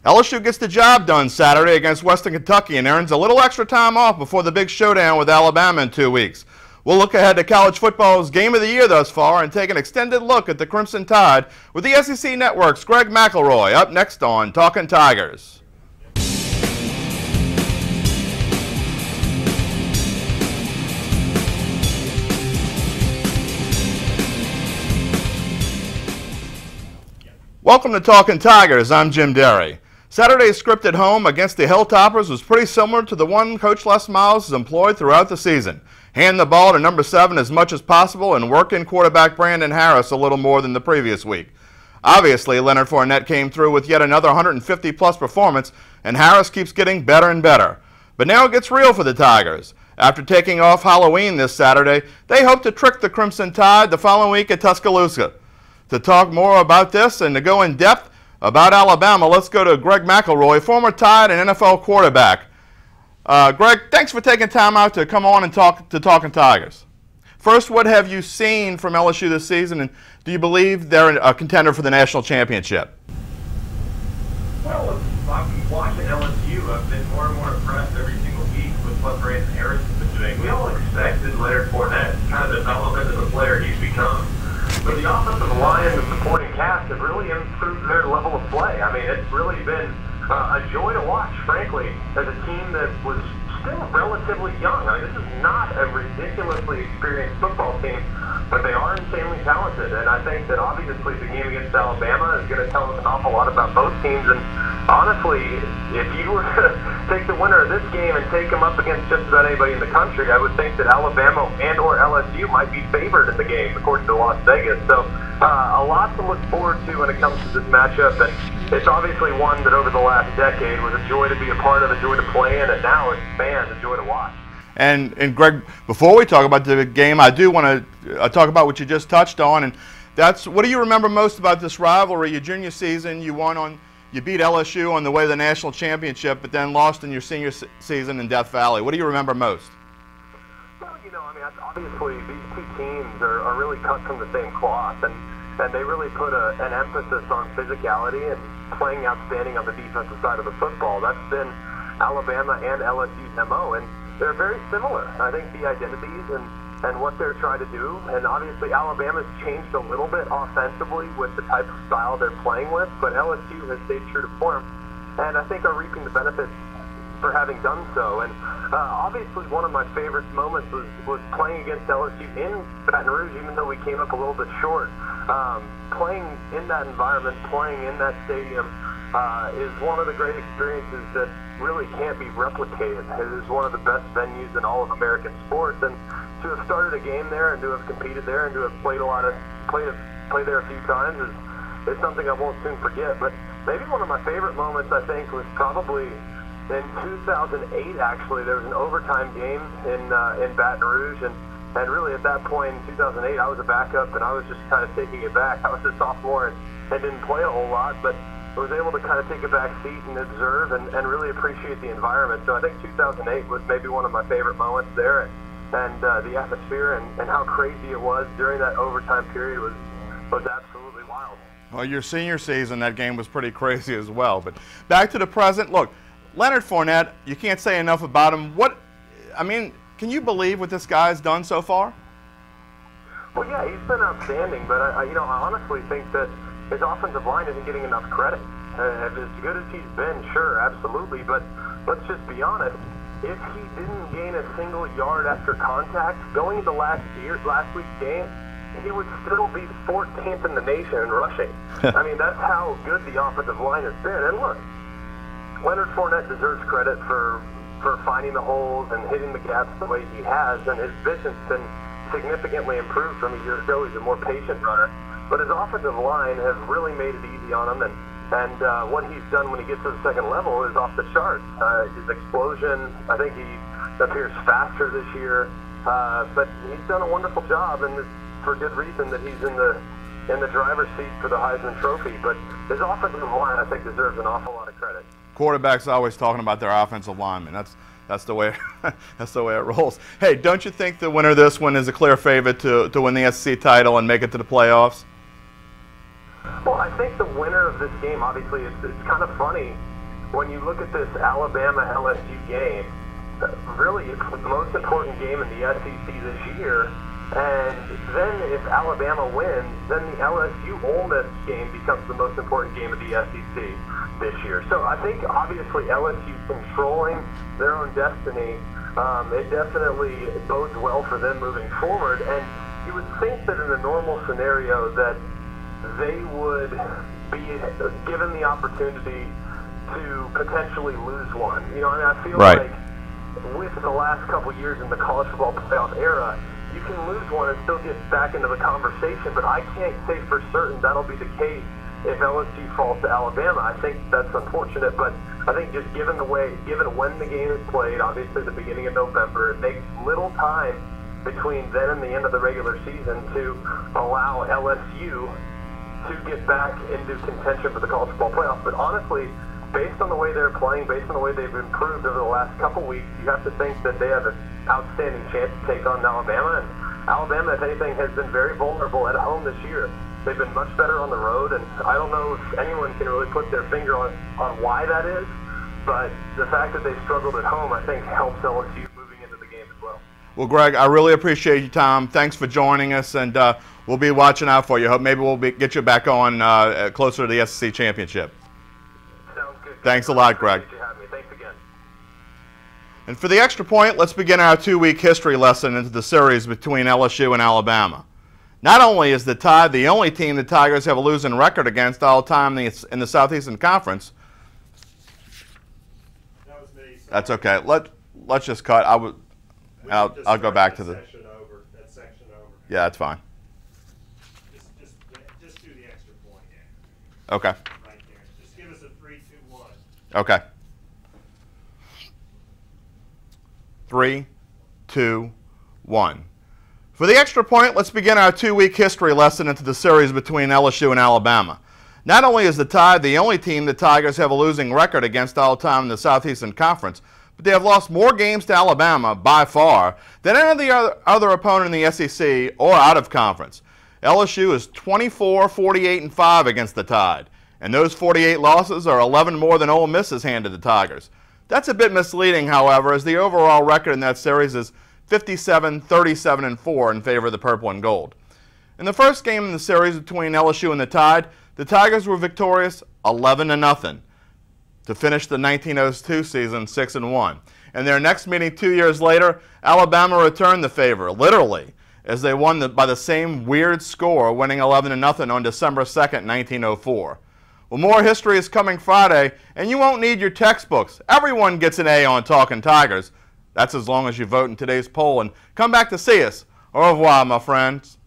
LSU gets the job done Saturday against Western Kentucky and earns a little extra time off before the big showdown with Alabama in 2 weeks. We'll look ahead to college football's game of the year thus far and take an extended look at the Crimson Tide with the SEC Network's Greg McElroy up next on Talkin' Tigers. Welcome to Talkin' Tigers. I'm Jim Derry. Saturday's script at home against the Hilltoppers was pretty similar to the one Coach Les Miles has employed throughout the season. Hand the ball to number 7 as much as possible and work in quarterback Brandon Harris a little more than the previous week. Obviously, Leonard Fournette came through with yet another 150-plus performance, and Harris keeps getting better and better. But now it gets real for the Tigers. After taking off Halloween this Saturday, they hope to trick the Crimson Tide the following week at Tuscaloosa. To talk more about this and to go in depth about Alabama, let's go to Greg McElroy, former Tide and NFL quarterback. Greg, thanks for taking time out to come on and talk to Talkin' Tigers. First, what have you seen from LSU this season, and do you believe they're a contender for the national championship? Well, I've been watching LSU. I've been more and more impressed every single week with what Brandon Harris has been doing. We all expected Leonard Fournette to kind of develop into the player he's become. But the offensive line and the supporting cast have really improved their level of play. I mean, it's really been a joy to watch, frankly, as a team that was still relatively young. I mean, this is not a ridiculously experienced football team, but they are insanely talented. And I think that obviously the game against Alabama is going to tell us an awful lot about both teams. And honestly, if you were to take the winner of this game and take them up against just about anybody in the country, I would think that Alabama and or LSU might be favored in the game, according to Las Vegas. So a lot to look forward to when it comes to this matchup. And it's obviously one that over the last decade was a joy to be a part of, a joy to play in, and now it's fans, a joy to watch. And Greg, before we talk about the game, I do want to talk about what you just touched on, and that's what do you remember most about this rivalry? Your junior season, you beat LSU on the way to the national championship, but then lost in your senior season in Death Valley. What do you remember most? Well, you know, I mean, obviously these two teams are really cut from the same cloth, and they really put an emphasis on physicality and playing outstanding on the defensive side of the football. That's been Alabama and LSU's MO, and they're very similar. I think the identities and what they're trying to do, and obviously Alabama's changed a little bit offensively with the type of style they're playing with, but LSU has stayed true to form, and I think are reaping the benefits for having done so. And obviously one of my favorite moments was playing against LSU in Baton Rouge, even though we came up a little bit short. Playing in that environment, playing in that stadium is one of the great experiences that really can't be replicated. It is one of the best venues in all of American sports, and to have started a game there and to have competed there and to have played there a few times is something I won't soon forget. But maybe one of my favorite moments, I think, was probably in 2008. Actually, there was an overtime game in Baton Rouge, and really at that point in 2008, I was a backup, and I was just kind of taking it back. I was a sophomore and didn't play a whole lot, but I was able to kind of take a back seat and observe and really appreciate the environment. So I think 2008 was maybe one of my favorite moments there, and the atmosphere and how crazy it was during that overtime period was absolutely wild. Well, your senior season, that game was pretty crazy as well. But back to the present, look, Leonard Fournette, you can't say enough about him. Can you believe what this guy's done so far? Well, yeah, he's been outstanding, but I honestly think that his offensive line isn't getting enough credit. As good as he's been, sure, absolutely, but let's just be honest. If he didn't gain a single yard after contact going into last week's game, he would still be 14th in the nation in rushing. I mean, that's how good the offensive line has been. And look, Leonard Fournette deserves credit for finding the holes and hitting the gaps the way he has, and his vision's been significantly improved from a year ago. He's a more patient runner. But his offensive line has really made it easy on him, and what he's done when he gets to the second level is off the charts. His explosion, I think he appears faster this year, but he's done a wonderful job, and it's for good reason that he's in the driver's seat for the Heisman Trophy. But his offensive line, I think, deserves an awful lot of credit. Quarterbacks always talking about their offensive linemen. That's the way that's the way it rolls. Hey, don't you think the winner of this one is a clear favorite to win the SEC title and make it to the playoffs? Well, I think the winner of this game, obviously, it's kind of funny when you look at this Alabama-LSU game. Really, it's the most important game in the SEC this year. And then if Alabama wins, then the LSU-Ole Miss game becomes the most important game of the SEC this year. So I think, obviously, LSU controlling their own destiny, it definitely bodes well for them moving forward. And you would think that in a normal scenario that they would be given the opportunity to potentially lose one. You know, I feel right. like with the last couple years in the college football playoff era, you can lose one and still get back into the conversation, but I can't say for certain that'll be the case if LSU falls to Alabama. I think that's unfortunate, but I think just given when the game is played, obviously the beginning of November, it makes little time between then and the end of the regular season to allow LSU to get back into contention for the college football playoff. But honestly, based on the way they're playing, based on the way they've improved over the last couple weeks, you have to think that they have an outstanding chance to take on Alabama. And Alabama, if anything, has been very vulnerable at home this year. They've been much better on the road, and I don't know if anyone can really put their finger on why that is, but the fact that they struggled at home, I think, helps LSU moving into the game as well. Well, Greg, I really appreciate your time. Thanks for joining us, and we'll be watching out for you. Hope maybe we'll get you back on closer to the SEC championship. Sounds good. Thanks a lot, Greg. Appreciate you having me. Thanks again. And for the extra point, let's begin our 2-week history lesson into the series between LSU and Alabama. Not only is the Tide the only team the Tigers have a losing record against all time in the Southeastern Conference. That was me. So that's okay. Let's just cut. I'll go back to the section over. That section over. Yeah, that's fine. Just do the extra point. Yeah. Okay. Right there. Just give us a 3, 2, 1. Okay. 3, 2, 1. For the extra point, let's begin our 2-week history lesson into the series between LSU and Alabama. Not only is the Tide the only team the Tigers have a losing record against all time in the Southeastern Conference, but they have lost more games to Alabama, by far, than any of the other opponent in the SEC or out of conference. LSU is 24, 48, and 5 against the Tide, and those 48 losses are 11 more than Ole Miss has handed the Tigers. That's a bit misleading, however, as the overall record in that series is 57, 37, and 4 in favor of the purple and gold. In the first game in the series between LSU and the Tigers were victorious 11-0 to finish the 1902 season 6-1. In their next meeting 2 years later, Alabama returned the favor, literally, as they won by the same weird score, winning 11-0 on December 2nd, 1904. Well, more history is coming Friday, and you won't need your textbooks. Everyone gets an A on Talkin' Tigers. That's as long as you vote in today's poll and come back to see us. Au revoir, my friends.